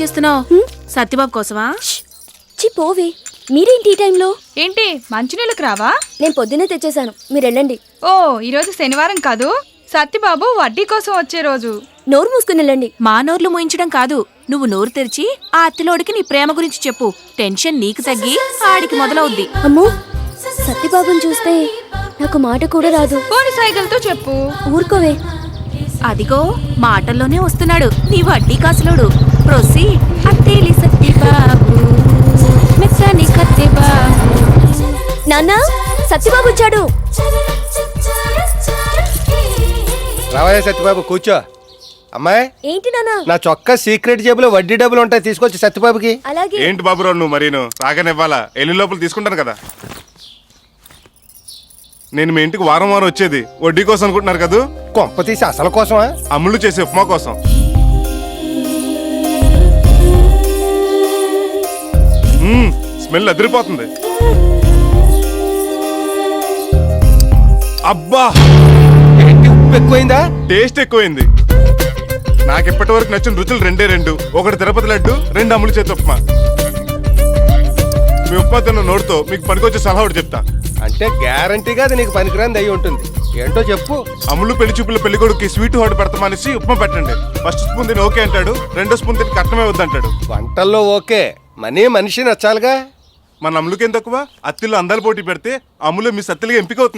చేస్తున్నావు? సత్యబాబు కోసమా? పోవే, మీరేంటి ఈ టైంలో? ఏంటి మంచినీళ్ళకి రావా? నేను పొద్దునే తెచ్చేసాను, మీరు వెళ్ళండి. ఓ, ఈరోజు శనివారం కాదు, సత్యబాబు వడ్డీ కోసం వచ్చే రోజు. నోరు మూసుకుని వెళ్ళండి. మా నోర్లు మూయించడం కాదు, నువ్వు నోరు తెరిచి ఆ అత్తిలోడికి నీ ప్రేమ గురించి చెప్పు. టెన్షన్ నీకు తగ్గి ఆడికి మొదలవుద్ది. అమ్మో, సత్యబాబుని చూస్తే నాకు మాట కూడా రాదు. పోని సైకిల్తో చెప్పు. ఊరుకోవే. అదిగో మాటల్లోనే వస్తున్నాడు నీ వడ్డీ కాసులోడు. ప్రొసి అత్తేలి సత్యబాబు మెత్తని కత్తిబాబు. నాన్న, సత్యబాబు వచ్చాడు. రావయ్య సత్యబాబు, కూర్చో. అమ్మాయి, ఏంటి నాన్న? నా చొక్కా సీక్రెట్ జేబులో వడ్డీ డబ్బులు ఉంటాయి, తీసుకొచ్చి సత్యబాబుకి. అలాగే. ఏంటి బాబురావు నువ్వు మరీను రాగానివ్వాలా? ఎల్లి లోపల తీసుకుంటాను కదా. నేను మీ ఇంటికి వారం వారం వచ్చేది వడ్డీ కోసం అనుకుంటున్నారు కదా? కొంప తీసి అసలు కోసమా? అమ్ముళ్ళు చేసే ఉప్మా కోసం. స్మెల్ అదిరిపోతుంది. అబ్బా, ఏంటి ఉప్పు ఎక్కువైందా? టేస్ట్ ఎక్కువైంది. నాకు ఇప్పటి వరకు నచ్చిన రుచులు రెండే రెండు. ఒకటి తిరుపతి లడ్డు, రెండు అమ్ములు చేతి ఉప్మా. మీ ఉప్మా తిన్న నోటితో మీకు పనికొచ్చే సలహా ఒకటి చెప్తా. అంటే గ్యారంటీగా అది నీకు పనికిరాంది అయి ఉంటుంది. ఏంటో చెప్పు. అమ్ములు పెళ్లి చూపుల పెళ్లి కొడుకు స్వీట్ హాట్ పెడతామనేసి ఉప్మా పెట్టండి. ఫస్ట్ స్పూన్ తిని ఓకే అంటాడు, రెండో స్పూన్ తిని కట్టమే వద్దంటాడు. వంటల్లో ఓకే, మనిషి నచ్చాలిగా. మన అమ్ములకేం తక్కువ? అత్తిల్లో అందాలు పోటీ పెడితే అమ్ములు మీ సత్తిలుగా ఎంపిక అవుతుంది.